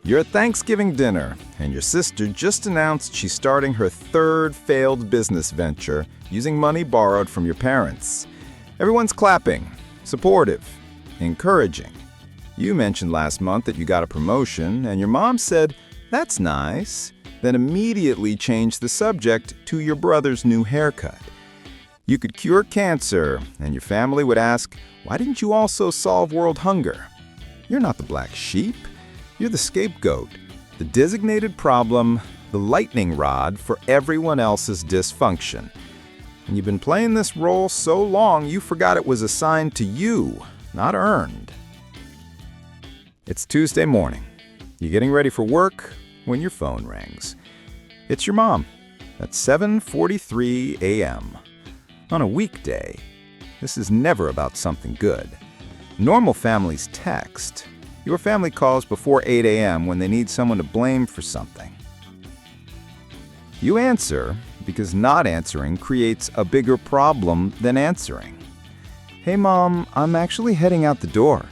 You're at Thanksgiving dinner, and your sister just announced she's starting her third failed business venture using money borrowed from your parents. Everyone's clapping, supportive, encouraging. You mentioned last month that you got a promotion, and your mom said, "That's nice," then immediately changed the subject to your brother's new haircut. You could cure cancer, and your family would ask, "Why didn't you also solve world hunger?" You're not the black sheep. You're the scapegoat, the designated problem, the lightning rod for everyone else's dysfunction. And you've been playing this role so long you forgot it was assigned to you, not earned. It's Tuesday morning. You're getting ready for work when your phone rings. It's your mom at 7:43 a.m. on a weekday. This is never about something good. Normal families text. Your family calls before 8 a.m. when they need someone to blame for something. You answer because not answering creates a bigger problem than answering. "Hey, Mom, I'm actually heading out the door.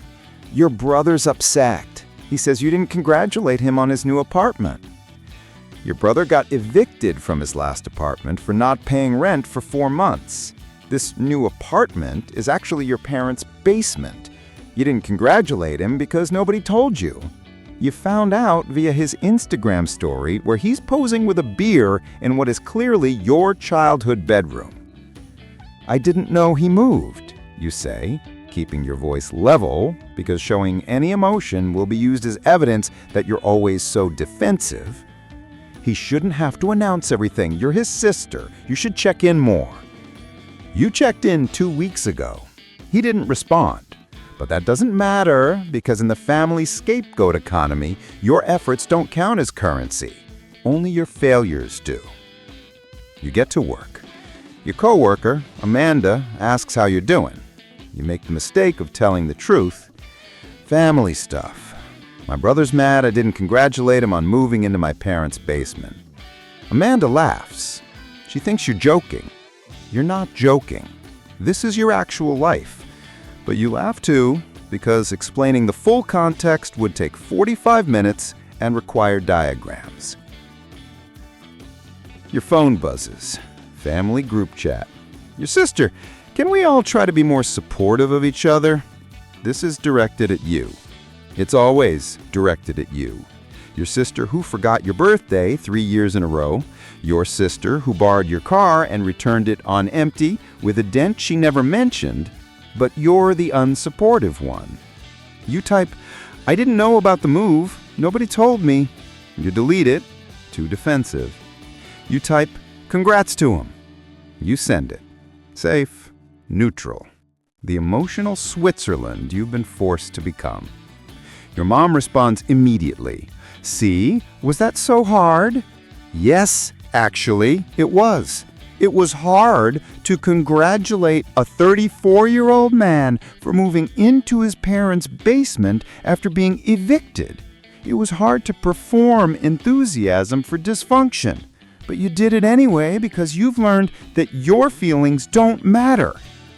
Your brother's upset. He says you didn't congratulate him on his new apartment." Your brother got evicted from his last apartment for not paying rent for 4 months. This new apartment is actually your parents' basement. You didn't congratulate him because nobody told you. You found out via his Instagram story where he's posing with a beer in what is clearly your childhood bedroom. "I didn't know he moved," you say, keeping your voice level because showing any emotion will be used as evidence that you're always so defensive. "He shouldn't have to announce everything. You're his sister. You should check in more." You checked in 2 weeks ago. He didn't respond. But that doesn't matter because in the family scapegoat economy, your efforts don't count as currency. Only your failures do. You get to work. Your coworker, Amanda, asks how you're doing. You make the mistake of telling the truth. "Family stuff. My brother's mad I didn't congratulate him on moving into my parents' basement." Amanda laughs. She thinks you're joking. You're not joking. This is your actual life. But you laugh too, because explaining the full context would take 45 minutes and require diagrams. Your phone buzzes. Family group chat. "Your sister, can we all try to be more supportive of each other?" This is directed at you. It's always directed at you. Your sister who forgot your birthday 3 years in a row. Your sister who borrowed your car and returned it on empty with a dent she never mentioned. But you're the unsupportive one. You type, "I didn't know about the move. Nobody told me." You delete it. Too defensive. You type, "Congrats to him." You send it. Safe. Neutral. The emotional Switzerland you've been forced to become. Your mom responds immediately. "See, was that so hard?" Yes, actually, it was. It was hard to congratulate a 34-year-old man for moving into his parents' basement after being evicted. It was hard to perform enthusiasm for dysfunction. But you did it anyway because you've learned that your feelings don't matter.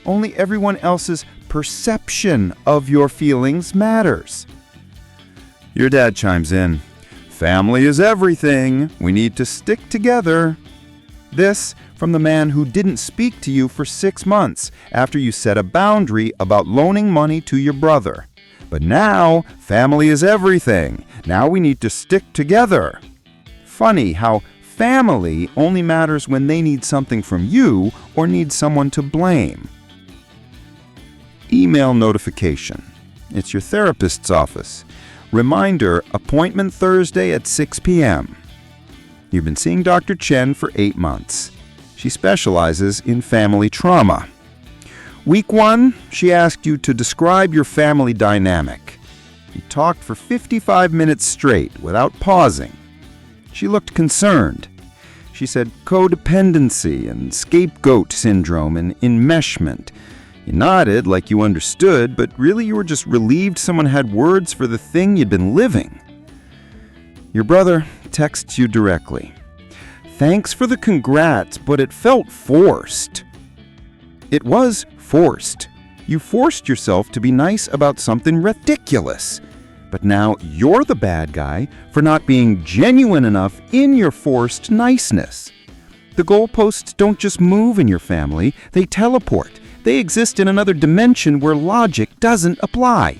Only everyone else's perception of your feelings matters. Your dad chimes in. "Family is everything. We need to stick together." This from the man who didn't speak to you for 6 months after you set a boundary about loaning money to your brother. But now, family is everything. Now we need to stick together. Funny how family only matters when they need something from you or need someone to blame. Email notification. It's your therapist's office. Reminder, appointment Thursday at 6 p.m. You've been seeing Dr. Chen for 8 months. She specializes in family trauma. Week 1, she asked you to describe your family dynamic. You talked for 55 minutes straight without pausing. She looked concerned. She said codependency and scapegoat syndrome and enmeshment. You nodded like you understood, but really you were just relieved someone had words for the thing you'd been living. Your brother texts you directly. "Thanks for the congrats, but it felt forced." It was forced. You forced yourself to be nice about something ridiculous. But now you're the bad guy for not being genuine enough in your forced niceness. The goalposts don't just move in your family, they teleport. They exist in another dimension where logic doesn't apply.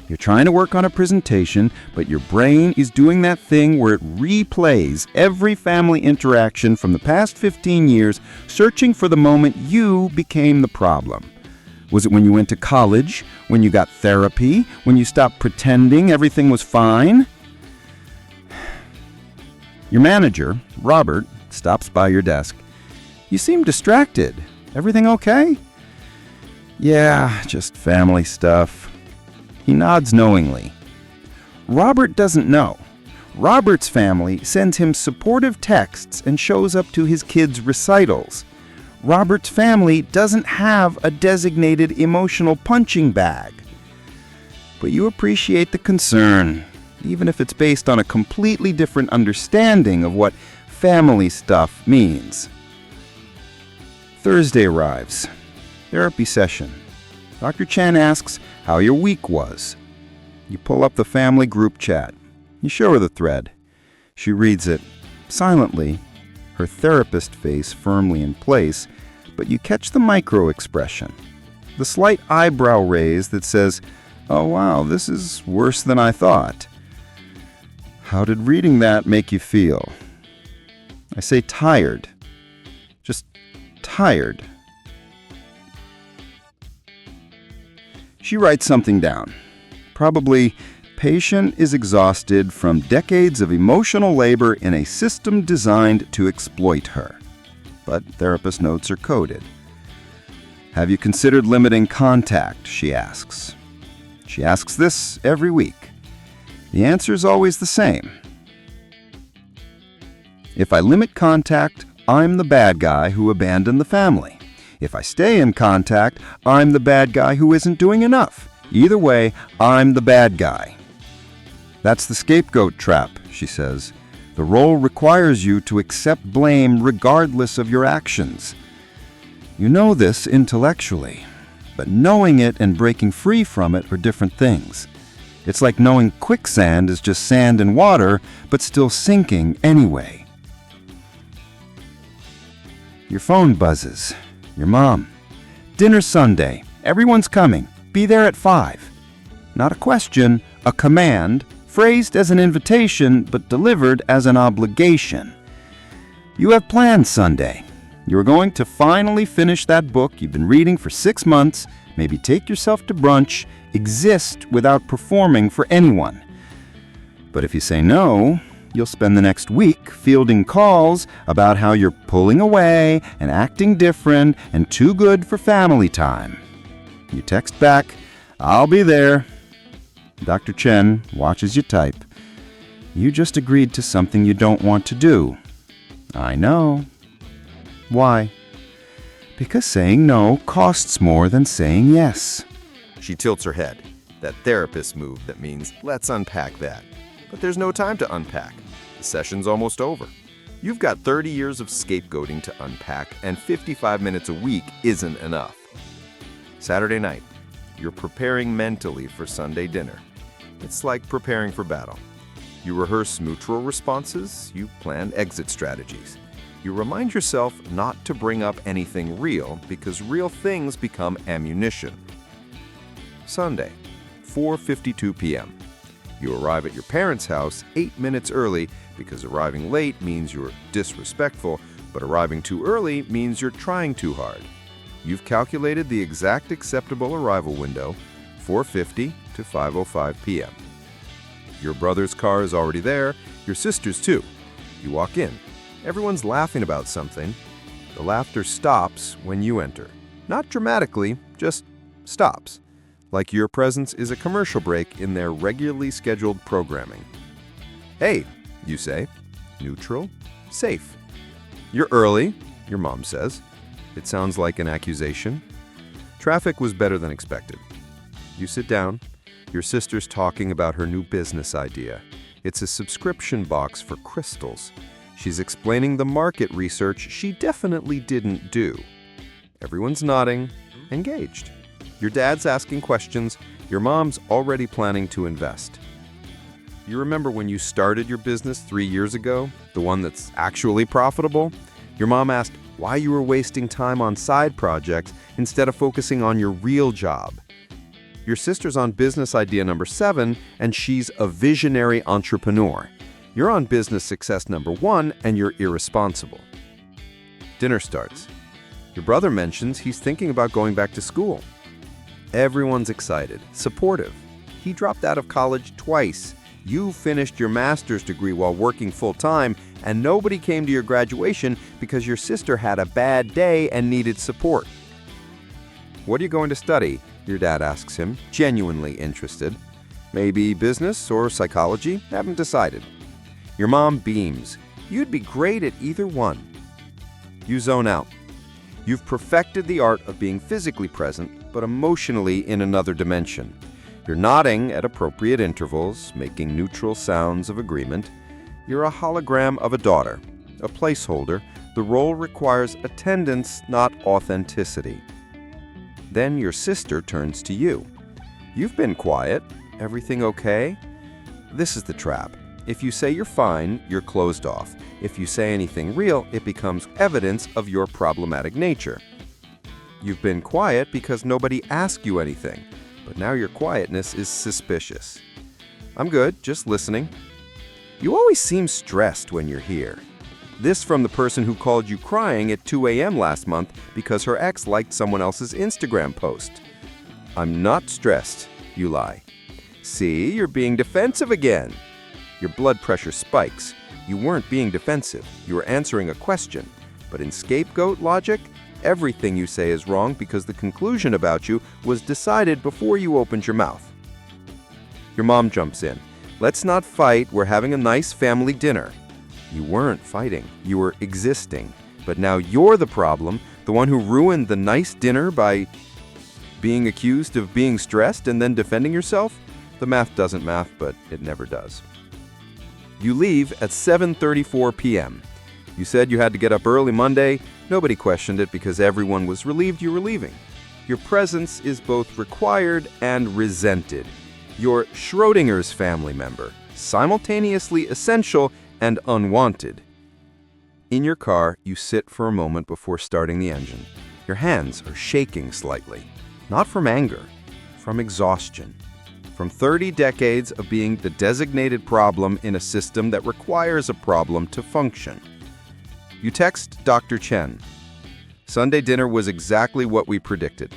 You're trying to work on a presentation, but your brain is doing that thing where it replays every family interaction from the past 15 years, searching for the moment you became the problem. Was it when you went to college, when you got therapy, when you stopped pretending everything was fine? Your manager, Robert, stops by your desk. You seem distracted. Everything okay? Yeah, just family stuff. He nods knowingly. Robert doesn't know. Robert's family sends him supportive texts and shows up to his kids' recitals. Robert's family doesn't have a designated emotional punching bag. But you appreciate the concern, even if it's based on a completely different understanding of what family stuff means. Thursday arrives. Therapy session. Dr. Chen asks how your week was. You pull up the family group chat. You show her the thread. She reads it silently, her therapist face firmly in place, but you catch the micro expression, the slight eyebrow raise that says, "Oh wow, this is worse than I thought." How did reading that make you feel? I say tired. Just tired. She writes something down. Probably, patient is exhausted from decades of emotional labor in a system designed to exploit her. But therapist notes are coded. Have you considered limiting contact, she asks. She asks this every week. The answer is always the same. If I limit contact, I'm the bad guy who abandoned the family. If I stay in contact, I'm the bad guy who isn't doing enough. Either way, I'm the bad guy. That's the scapegoat trap, she says. The role requires you to accept blame regardless of your actions. You know this intellectually, but knowing it and breaking free from it are different things. It's like knowing quicksand is just sand and water, but still sinking anyway. Your phone buzzes. Your mom. Dinner Sunday. Everyone's coming. Be there at 5. Not a question, a command, phrased as an invitation but delivered as an obligation. You have plans Sunday. You're going to finally finish that book you've been reading for 6 months, maybe take yourself to brunch, exist without performing for anyone. But if you say no, you'll spend the next week fielding calls about how you're pulling away and acting different and too good for family time. You text back, "I'll be there." Dr. Chen watches you type. You just agreed to something you don't want to do. I know. Why? Because saying no costs more than saying yes. She tilts her head. That therapist move that means, let's unpack that. But there's no time to unpack. The session's almost over. You've got 30 years of scapegoating to unpack, and 55 minutes a week isn't enough. Saturday night, you're preparing mentally for Sunday dinner. It's like preparing for battle. You rehearse neutral responses, you plan exit strategies. You remind yourself not to bring up anything real because real things become ammunition. Sunday, 4:52 p.m. You arrive at your parents' house 8 minutes early because arriving late means you're disrespectful, but arriving too early means you're trying too hard. You've calculated the exact acceptable arrival window, 4:50 to 5:05 p.m. Your brother's car is already there, your sister's too. You walk in. Everyone's laughing about something. The laughter stops when you enter. Not dramatically, just stops. Like your presence is a commercial break in their regularly scheduled programming. "Hey," you say. Neutral, safe. "You're early," your mom says. It sounds like an accusation. Traffic was better than expected. You sit down. Your sister's talking about her new business idea. It's a subscription box for crystals. She's explaining the market research she definitely didn't do. Everyone's nodding, engaged. Your dad's asking questions, your mom's already planning to invest. You remember when you started your business 3 years ago, the one that's actually profitable? Your mom asked why you were wasting time on side projects instead of focusing on your real job. Your sister's on business idea number 7, and she's a visionary entrepreneur. You're on business success number 1, and you're irresponsible. Dinner starts. Your brother mentions he's thinking about going back to school. Everyone's excited, supportive. He dropped out of college twice. You finished your master's degree while working full-time, and nobody came to your graduation because your sister had a bad day and needed support. What are you going to study? Your dad asks him, genuinely interested. Maybe business or psychology? Haven't decided. Your mom beams. You'd be great at either one. You zone out. You've perfected the art of being physically present, but emotionally in another dimension. You're nodding at appropriate intervals, making neutral sounds of agreement. You're a hologram of a daughter, a placeholder. The role requires attendance, not authenticity. Then your sister turns to you. You've been quiet. Everything okay? This is the trap. If you say you're fine, you're closed off. If you say anything real, it becomes evidence of your problematic nature. You've been quiet because nobody asked you anything, but now your quietness is suspicious. I'm good, just listening. You always seem stressed when you're here. This from the person who called you crying at 2 a.m. last month because her ex liked someone else's Instagram post. I'm not stressed, you lie. See, you're being defensive again. Your blood pressure spikes. You weren't being defensive, you were answering a question. But in scapegoat logic, everything you say is wrong because the conclusion about you was decided before you opened your mouth. Your mom jumps in. Let's not fight, we're having a nice family dinner. You weren't fighting, you were existing. But now you're the problem, the one who ruined the nice dinner by being accused of being stressed and then defending yourself? The math doesn't math, but it never does. You leave at 7:34 p.m. You said you had to get up early Monday. Nobody questioned it because everyone was relieved you were leaving. Your presence is both required and resented. You're Schrodinger's family member, simultaneously essential and unwanted. In your car, you sit for a moment before starting the engine. Your hands are shaking slightly, not from anger, from exhaustion. From 30 decades of being the designated problem in a system that requires a problem to function. You text Dr. Chen. Sunday dinner was exactly what we predicted.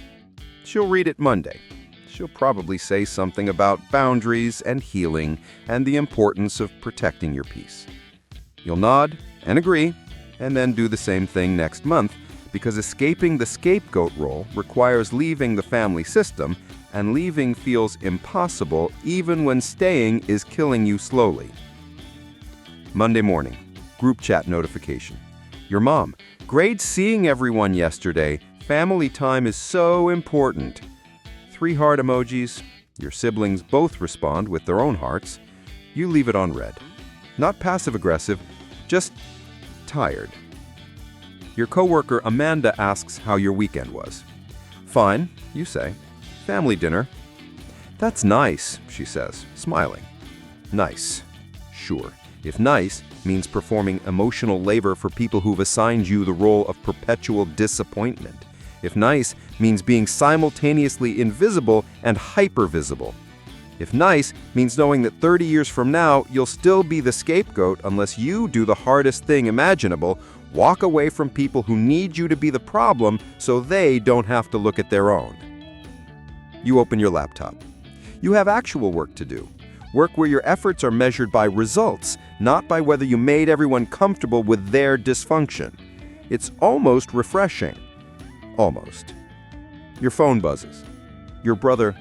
She'll read it Monday. She'll probably say something about boundaries and healing and the importance of protecting your peace. You'll nod and agree, and then do the same thing next month, because escaping the scapegoat role requires leaving the family system, and leaving feels impossible even when staying is killing you slowly. Monday morning, group chat notification. Your mom, great seeing everyone yesterday. Family time is so important. 3 heart emojis. Your siblings both respond with their own hearts. You leave it on red. Not passive-aggressive, just tired. Your coworker Amanda asks how your weekend was. Fine, you say. Family dinner. That's nice, she says, smiling. Nice. Sure. If nice means performing emotional labor for people who've assigned you the role of perpetual disappointment. If nice means being simultaneously invisible and hypervisible. If nice means knowing that 30 years from now, you'll still be the scapegoat unless you do the hardest thing imaginable, walk away from people who need you to be the problem so they don't have to look at their own. You open your laptop. You have actual work to do. Work where your efforts are measured by results, not by whether you made everyone comfortable with their dysfunction. It's almost refreshing. Almost. Your phone buzzes. Your brother,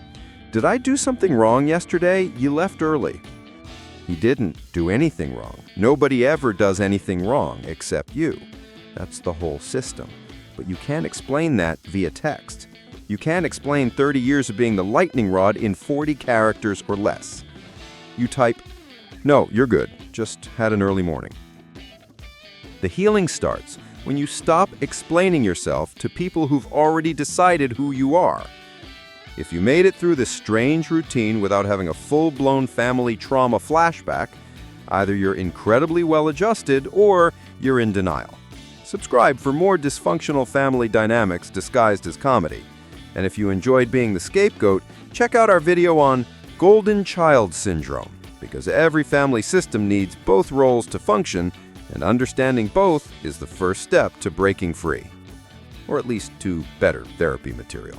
did I do something wrong yesterday? You left early. He didn't do anything wrong. Nobody ever does anything wrong except you. That's the whole system. But you can't explain that via text. You can't explain 30 years of being the lightning rod in 40 characters or less. You type, no, you're good, just had an early morning. The healing starts when you stop explaining yourself to people who've already decided who you are. If you made it through this strange routine without having a full-blown family trauma flashback, either you're incredibly well-adjusted or you're in denial. Subscribe for more dysfunctional family dynamics disguised as comedy. And if you enjoyed being the scapegoat, check out our video on Golden Child Syndrome, because every family system needs both roles to function, and understanding both is the first step to breaking free. Or at least to better therapy material.